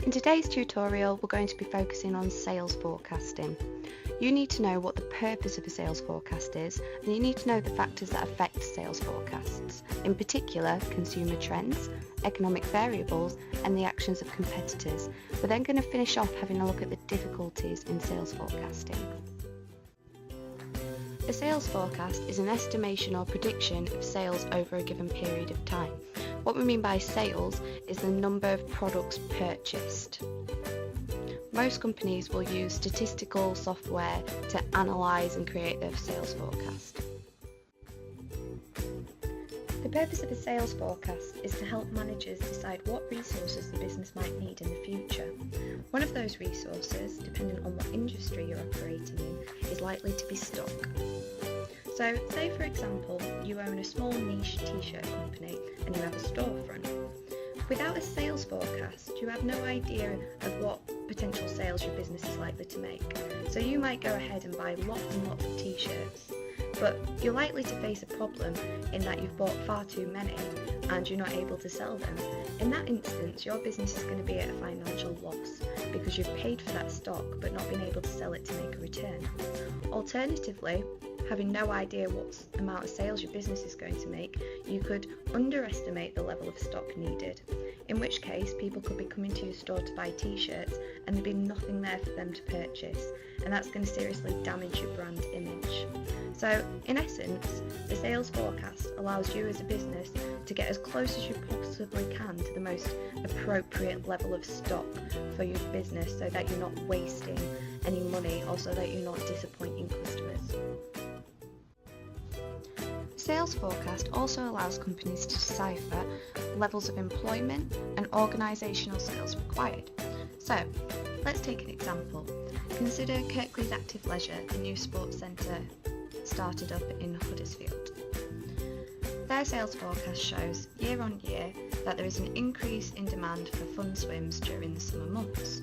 In today's tutorial, we're going to be focusing on sales forecasting. You need to know what the purpose of a sales forecast is, and you need to know the factors that affect sales forecasts, in particular consumer trends, economic variables, and the actions of competitors. We're then going to finish off having a look at the difficulties in sales forecasting. A sales forecast is an estimation or prediction of sales over a given period of time. What we mean by sales is the number of products purchased. Most companies will use statistical software to analyse and create their sales forecast. The purpose of a sales forecast is to help managers decide what resources the business might need in the future. One of those resources, depending on what industry you're operating in, is likely to be stock. So, say for example, you own a small niche t-shirt company and you have a storefront. Without a sales forecast, you have no idea of what potential sales your business is likely to make. So you might go ahead and buy lots and lots of t-shirts, but you're likely to face a problem in that you've bought far too many and you're not able to sell them. In that instance, your business is going to be at a financial loss because you've paid for that stock but not been able to sell it to make a return. Alternatively, having no idea what amount of sales your business is going to make, you could underestimate the level of stock needed, in which case people could be coming to your store to buy t-shirts and there'd be nothing there for them to purchase, and that's going to seriously damage your brand image. So in essence, the sales forecast allows you as a business to get as close as you possibly can to the most appropriate level of stock for your business so that you're not wasting any money or so that you're not disappointing customers. Sales forecast also allows companies to decipher levels of employment and organisational skills required. So, let's take an example. Consider Kirklees Active Leisure, the new sports centre started up in Huddersfield. Their sales forecast shows year on year that there is an increase in demand for fun swims during the summer months.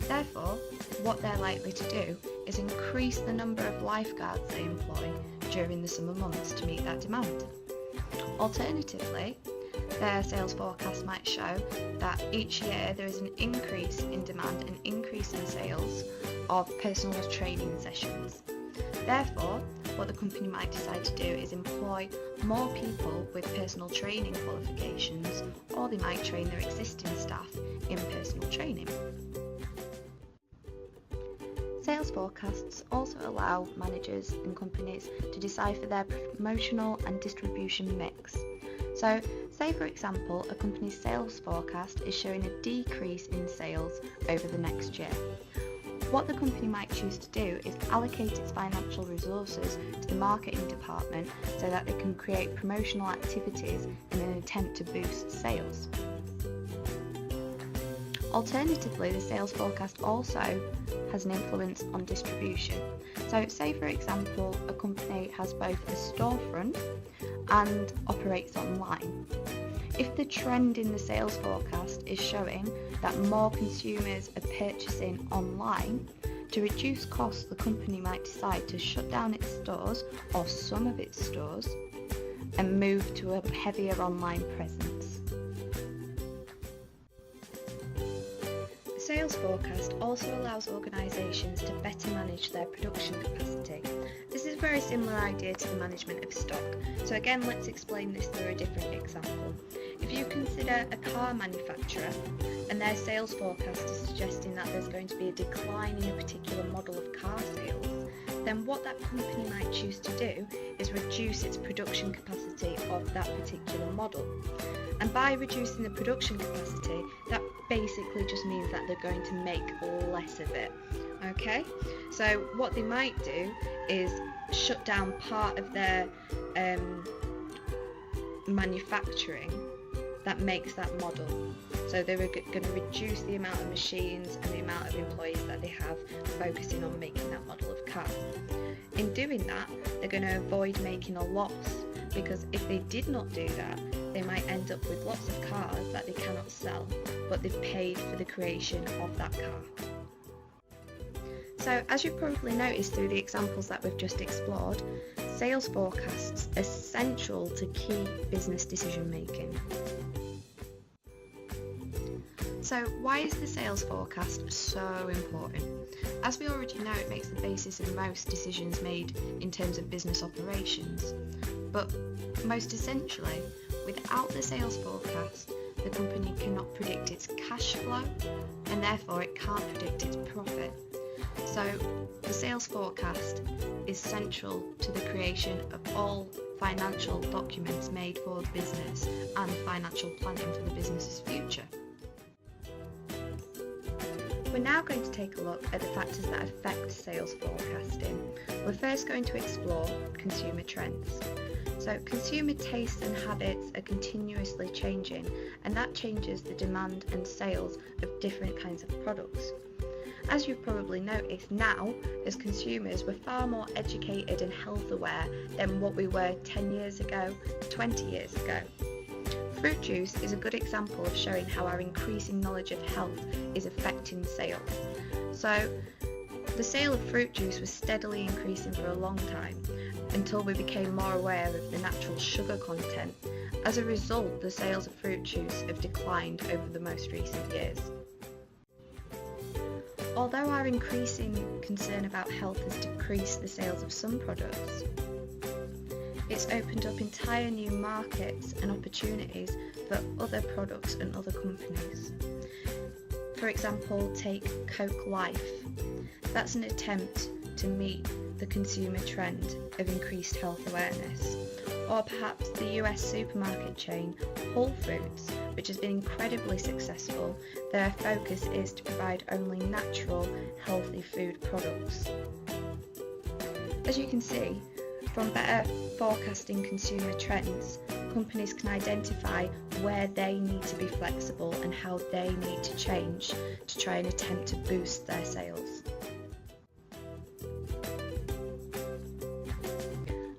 Therefore, what they're likely to do is increase the number of lifeguards they employ during the summer months to meet that demand. Alternatively, their sales forecast might show that each year there is an increase in demand and increase in sales of personal training sessions. Therefore, what the company might decide to do is employ more people with personal training qualifications, or they might train their existing staff in personal training. Sales forecasts also allow managers and companies to decipher their promotional and distribution mix. So, say for example, a company's sales forecast is showing a decrease in sales over the next year. What the company might choose to do is allocate its financial resources to the marketing department so that they can create promotional activities in an attempt to boost sales. Alternatively, the sales forecast also has an influence on distribution. So say for example, a company has both a storefront and operates online. If the trend in the sales forecast is showing that more consumers are purchasing online, to reduce costs, the company might decide to shut down its stores or some of its stores and move to a heavier online presence. The sales forecast also allows organisations to better manage their production capacity. This is a very similar idea to the management of stock. So again, let's explain this through a different example. If you consider a car manufacturer and their sales forecast is suggesting that there's going to be a decline in a particular model of car sales, then what that company might choose to do is reduce its production capacity of that particular model. And by reducing the production capacity, that basically just means that they're going to make less of it. Okay? So what they might do is shut down part of their manufacturing that makes that model. So they're going to reduce the amount of machines and the amount of employees that they have focusing on making that model of car. In doing that, they're going to avoid making a loss, because if they did not do that, they might end up with lots of cars that they cannot sell, but they've paid for the creation of that car. So as you've probably noticed through the examples that we've just explored, sales forecasts are essential to key business decision making. So why is the sales forecast so important? As we already know, it makes the basis of most decisions made in terms of business operations. But most essentially, without the sales forecast, the company cannot predict its cash flow and therefore it can't predict its profit. So the sales forecast is central to the creation of all financial documents made for the business and financial planning for the business's future. We're now going to take a look at the factors that affect sales forecasting. We're first going to explore consumer trends. So consumer tastes and habits are continuously changing, and that changes the demand and sales of different kinds of products. As you've probably noticed now, as consumers, we're far more educated and health aware than what we were 10 years ago, 20 years ago. Fruit juice is a good example of showing how our increasing knowledge of health is affecting sales. So, the sale of fruit juice was steadily increasing for a long time, until we became more aware of the natural sugar content. As a result, the sales of fruit juice have declined over the most recent years. Although our increasing concern about health has decreased the sales of some products, it's opened up entire new markets and opportunities for other products and other companies. For example, take Coke Life. That's an attempt to meet the consumer trend of increased health awareness. Or perhaps the US supermarket chain Whole Foods, which has been incredibly successful. Their focus is to provide only natural, healthy food products. As you can see, from better forecasting consumer trends, companies can identify where they need to be flexible and how they need to change to try and attempt to boost their sales.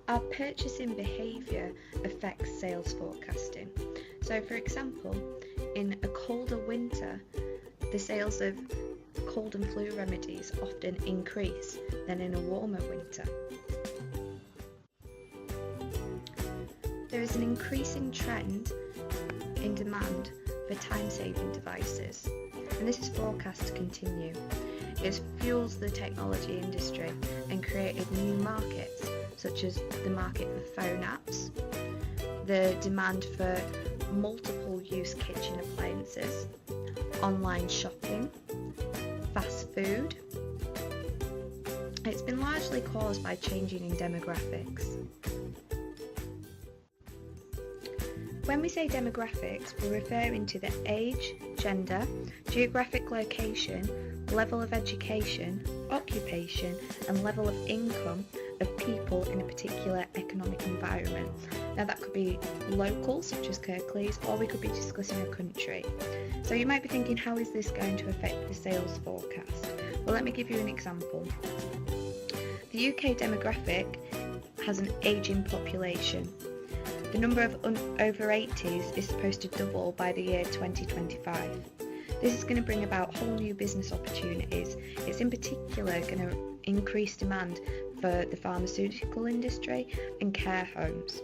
Our purchasing behaviour affects sales forecasting. So for example, in a colder winter, the sales of cold and flu remedies often increase than in a warmer winter. There is an increasing trend in demand for time-saving devices, and this is forecast to continue. It fuels the technology industry and created new markets, such as the market for phone apps, the demand for multiple use kitchen appliances, online shopping, fast food. It's been largely caused by changing in demographics. When we say demographics, we're referring to the age, gender, geographic location, level of education, occupation, and level of income of people in a particular economic environment. Now that could be local, such as Kirklees, or we could be discussing a country. So you might be thinking, how is this going to affect the sales forecast? Well, let me give you an example. The UK demographic has an ageing population. The number of over 80s is supposed to double by the year 2025. This is going to bring about whole new business opportunities. It's in particular going to increase demand for the pharmaceutical industry and care homes.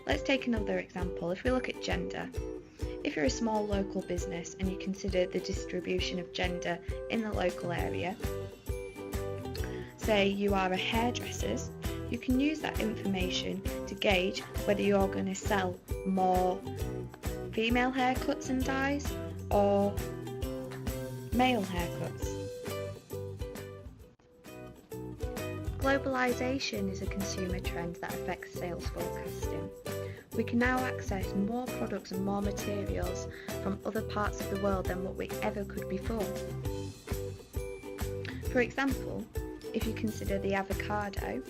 Let's take another example. If we look at gender, if you're a small local business and you consider the distribution of gender in the local area, say you are a hairdresser, you can use that information to gauge whether you're going to sell more female haircuts and dyes or male haircuts. Globalisation is a consumer trend that affects sales forecasting. We can now access more products and more materials from other parts of the world than what we ever could before. For example, if you consider the avocado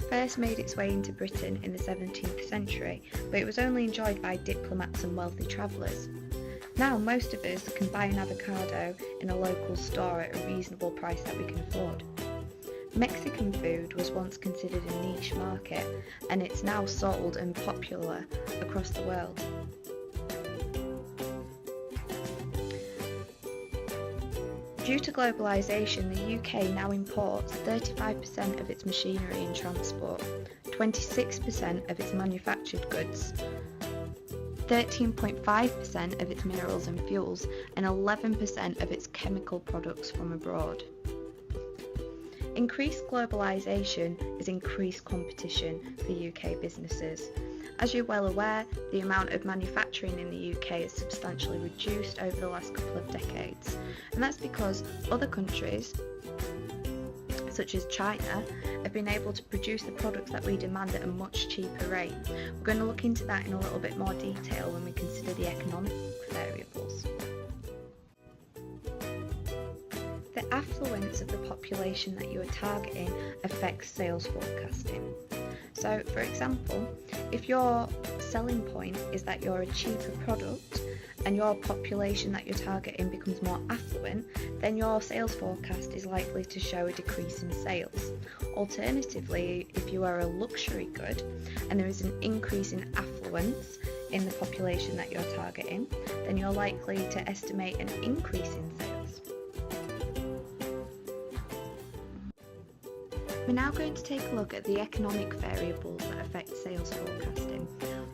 first made its way into Britain in the 17th century, but it was only enjoyed by diplomats and wealthy travellers. Now most of us can buy an avocado in a local store at a reasonable price that we can afford. Mexican food was once considered a niche market, and it's now sold and popular across the world. Due to globalisation, the UK now imports 35% of its machinery and transport, 26% of its manufactured goods, 13.5% of its minerals and fuels, and 11% of its chemical products from abroad. Increased globalisation is increased competition for UK businesses. As you're well aware, the amount of manufacturing in the UK has substantially reduced over the last couple of decades, and that's because other countries, such as China, have been able to produce the products that we demand at a much cheaper rate. We're going to look into that in a little bit more detail when we consider the economic variables. The affluence of the population that you are targeting affects sales forecasting. So, for example, if your selling point is that you're a cheaper product and your population that you're targeting becomes more affluent, then your sales forecast is likely to show a decrease in sales. Alternatively, if you are a luxury good and there is an increase in affluence in the population that you're targeting, then you're likely to estimate an increase in sales. We're now going to take a look at the economic variables that affect sales forecasting.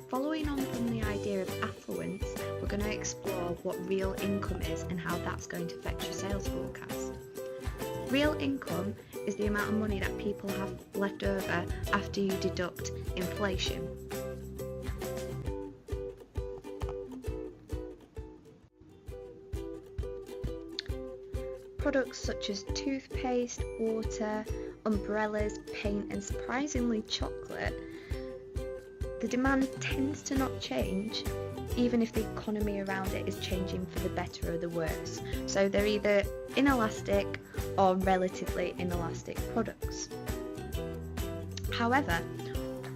Following on from the idea of affluence, we're going to explore what real income is and how that's going to affect your sales forecast. Real income is the amount of money that people have left over after you deduct inflation. Products such as toothpaste, water, umbrellas, paint and surprisingly chocolate, the demand tends to not change even if the economy around it is changing for the better or the worse. So they're either inelastic or relatively inelastic products. However,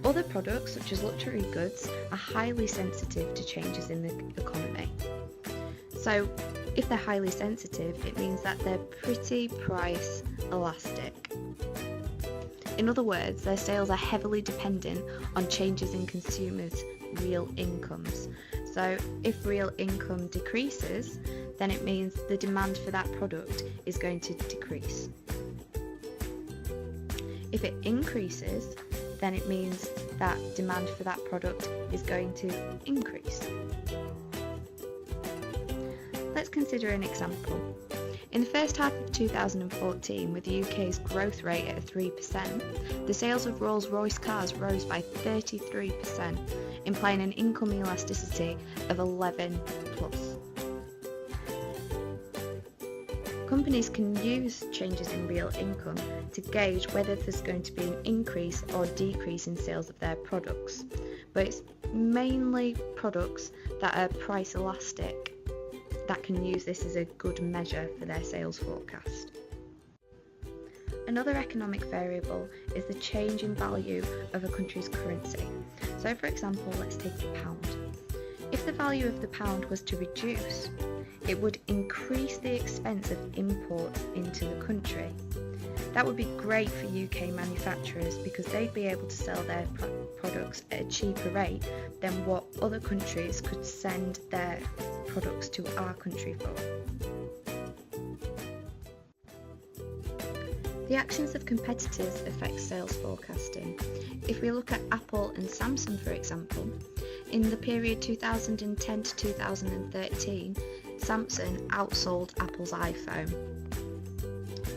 other products such as luxury goods are highly sensitive to changes in the economy. So if they're highly sensitive, it means that they're pretty price elastic. In other words, their sales are heavily dependent on changes in consumers' real incomes. So if real income decreases, then it means the demand for that product is going to decrease. If it increases, then it means that demand for that product is going to increase. Let's consider an example. In the first half of 2014, with the UK's growth rate at 3%, the sales of Rolls-Royce cars rose by 33%, implying an income elasticity of 11 plus. Companies can use changes in real income to gauge whether there's going to be an increase or decrease in sales of their products, but it's mainly products that are price elastic that can use this as a good measure for their sales forecast. Another economic variable is the change in value of a country's currency. So for example, let's take the pound. If the value of the pound was to reduce, it would increase the expense of imports into the country. That would be great for UK manufacturers because they'd be able to sell their products at a cheaper rate than what other countries could send their products to our country for. The actions of competitors affect sales forecasting. If we look at Apple and Samsung, for example, in the period 2010 to 2013, Samsung outsold Apple's iPhone.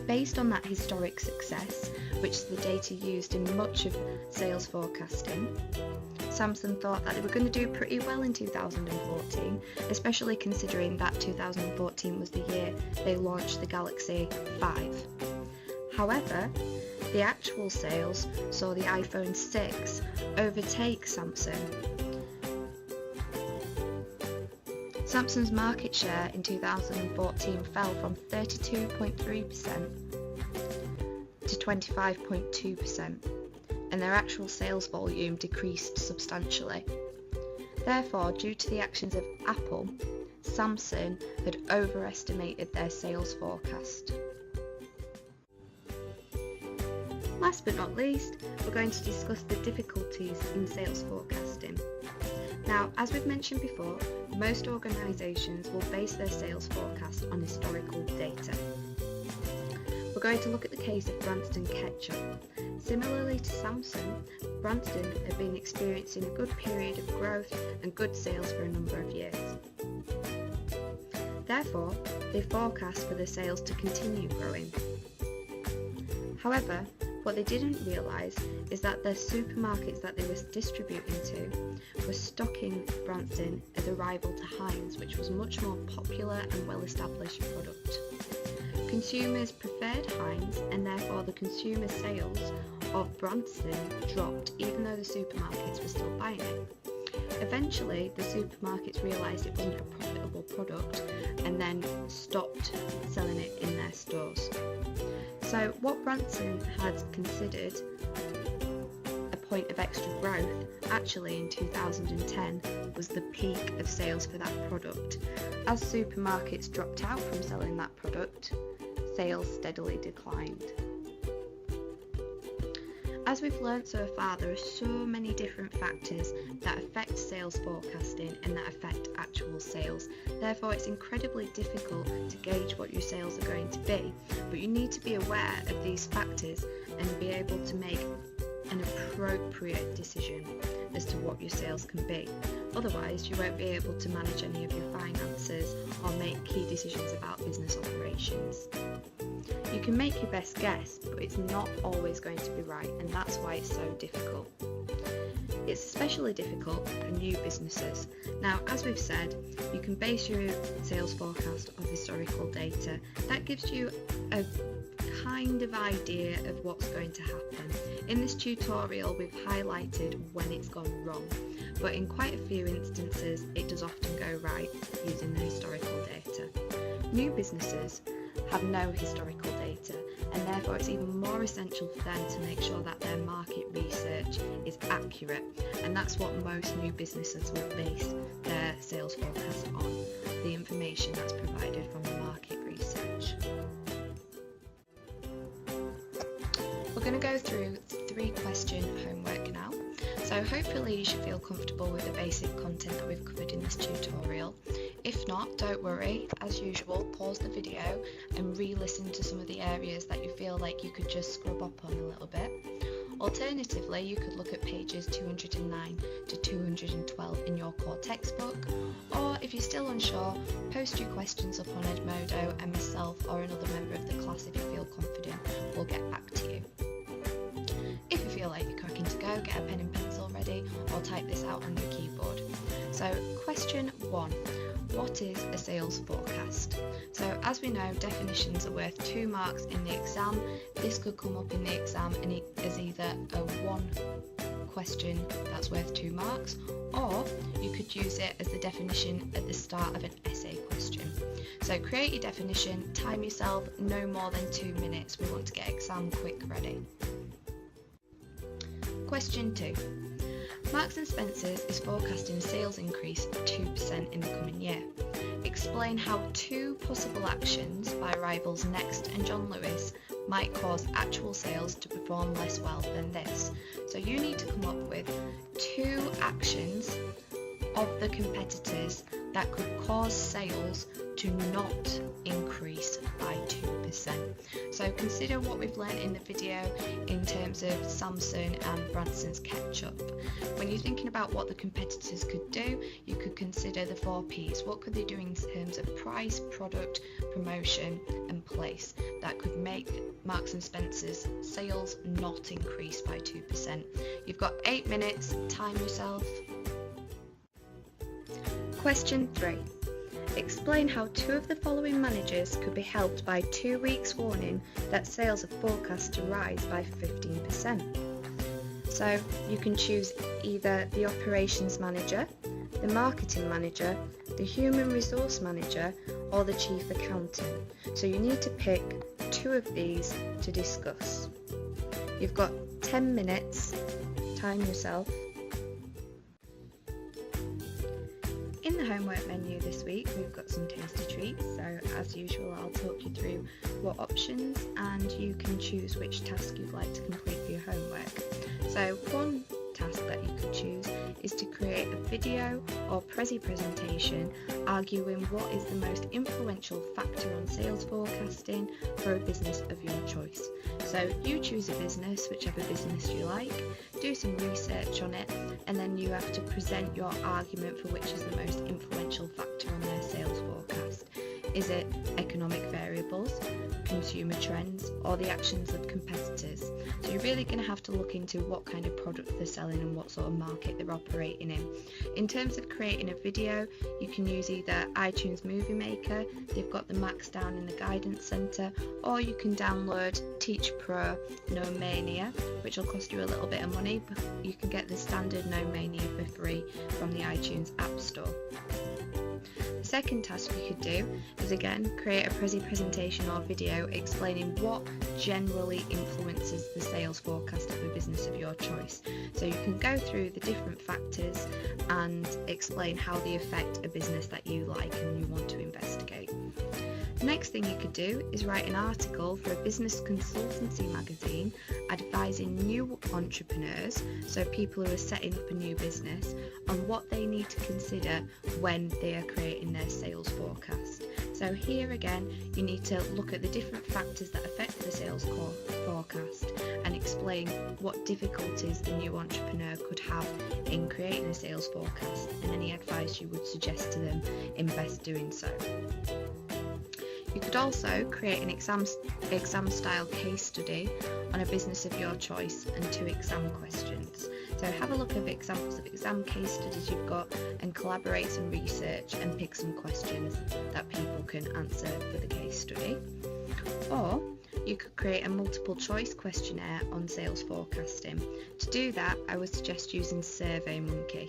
Based on that historic success, which is the data used in much of sales forecasting, Samsung thought that they were going to do pretty well in 2014, especially considering that 2014 was the year they launched the Galaxy 5. However, the actual sales saw the iPhone 6 overtake Samsung. Samsung's market share in 2014 fell from 32.3% to 25.2%, and their actual sales volume decreased substantially. Therefore, due to the actions of Apple, Samsung had overestimated their sales forecast. Last but not least, we're going to discuss the difficulties in sales forecasting. Now, as we've mentioned before, most organisations will base their sales forecast on historical data. We're going to look at the case of Branston Ketchup. Similarly to Samson, Branston had been experiencing a good period of growth and good sales for a number of years. Therefore, they forecast for the sales to continue growing. However, what they didn't realise is that the supermarkets that they were distributing to were stocking Branston as a rival to Heinz, which was a much more popular and well-established product. Consumers preferred Heinz, and therefore the consumer sales of Branston dropped even though the supermarkets were still buying it. Eventually, the supermarkets realised it wasn't a profitable product and then stopped selling it in their stores. So what Branston had considered a point of extra growth, actually in 2010 was the peak of sales for that product. As supermarkets dropped out from selling that product, sales steadily declined. As we've learnt so far, there are so many different factors that affect sales forecasting and that affect actual sales. Therefore, it's incredibly difficult to gauge what your sales are going to be, but you need to be aware of these factors and be able to make an appropriate decision as to what your sales can be. Otherwise, you won't be able to manage any of your finances or make key decisions about business operations. You can make your best guess, but it's not always going to be right, and that's why it's so difficult. It's especially difficult for new businesses. Now, as we've said, you can base your sales forecast on historical data. That gives you a kind of idea of what's going to happen. In this tutorial, we've highlighted when it's gone wrong, but in quite a few instances, it does often go right using the historical data. New businesses have no historical data, and therefore it's even more essential for them to make sure that their market research is accurate, and that's what most new businesses will base their sales forecast on, the information that's provided from the market research. We're going to go through 3-question homework now, so hopefully you should feel comfortable with the basic content that we've covered in this tutorial. If not, don't worry, as usual, pause the video and re-listen to some of the areas that you feel like you could just scrub up on a little bit. Alternatively, you could look at pages 209 to 212 in your core textbook, or if you're still unsure, post your questions up on Edmodo and myself or another member of the class if you feel confident. We'll get back to you. If you feel like you're cracking to go, get a pen and pencil ready or type this out on your keyboard. So, question 1. What is a sales forecast? So as we know, definitions are worth 2 marks in the exam. This could come up in the exam and as either a 1 question that's worth 2 marks, or you could use it as the definition at the start of an essay question. So create your definition, time yourself, no more than 2 minutes. We want to get exam quick ready. Question 2. Marks & Spencer's is forecasting a sales increase of 2% in the coming year. Explain how 2 possible actions by rivals Next and John Lewis might cause actual sales to perform less well than this. So you need to come up with 2 actions of the competitors that could cause sales to not increase by 2%. So consider what we've learned in the video in terms of Samson and Branston's Ketchup. When you're thinking about what the competitors could do, you could consider the 4 Ps. What could they do in terms of price, product, promotion and place that could make Marks & Spencer's sales not increase by 2%. You've got 8 minutes, time yourself. Question 3. Explain how 2 of the following managers could be helped by 2 weeks warning that sales are forecast to rise by 15%. So you can choose either the operations manager, the marketing manager, the human resource manager, or the chief accountant. So you need to pick 2 of these to discuss. You've got 10 minutes, time yourself. In the homework menu this week, we've got some tasty treats, so as usual I'll talk you through what options and you can choose which task you'd like to complete for your homework. So one task that you could choose is to create a video or presentation arguing what is the most influential factor on sales forecasting for a business of your choice. So you choose a business, whichever business you like, do some research on it, and then you have to present your argument for which is the most influential factor on their sales forecast. Is it economic variables, consumer trends, or the actions of competitors? So you're really going to have to look into what kind of products they're selling and what sort of market they're operating in. In terms of creating a video, you can use either iTunes Movie Maker, they've got the Macs down in the Guidance Centre, or you can download Teach Pro Nomania, which will cost you a little bit of money, but you can get the standard Nomania for free from the iTunes App Store. The second task you could do is again create a presentation or video explaining what generally influences the sales forecast of a business of your choice. So you can go through the different factors and explain how they affect a business that you like and you want to investigate. The next thing you could do is write an article for a business consultancy magazine advising new entrepreneurs, so people who are setting up a new business, on what they need to consider when they are creating their sales forecast. So here again, you need to look at the different factors that affect the sales forecast and explain what difficulties the new entrepreneur could have in creating a sales forecast and any advice you would suggest to them in best doing so. You could also create an exam-style case study on a business of your choice and 2 exam questions. So have a look at examples of exam case studies you've got and collaborate some research and pick some questions that people can answer for the case study. Or you could create a multiple choice questionnaire on sales forecasting. To do that, I would suggest using SurveyMonkey.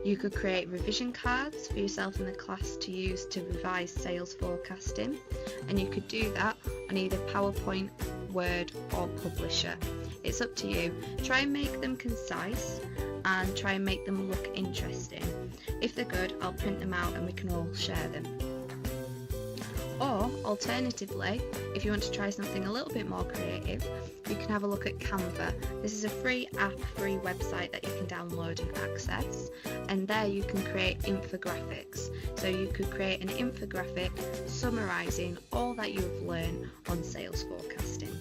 You could create revision cards for yourself and the class to use to revise sales forecasting, and you could do that on either PowerPoint, Word or Publisher. It's up to you. Try and make them concise and try and make them look interesting. If they're good, I'll print them out and we can all share them. Or alternatively, if you want to try something a little bit more creative, you can have a look at Canva. This is a free app, free website that you can download and access, and there you can create infographics. So you could create an infographic summarising all that you've learned on sales forecasting.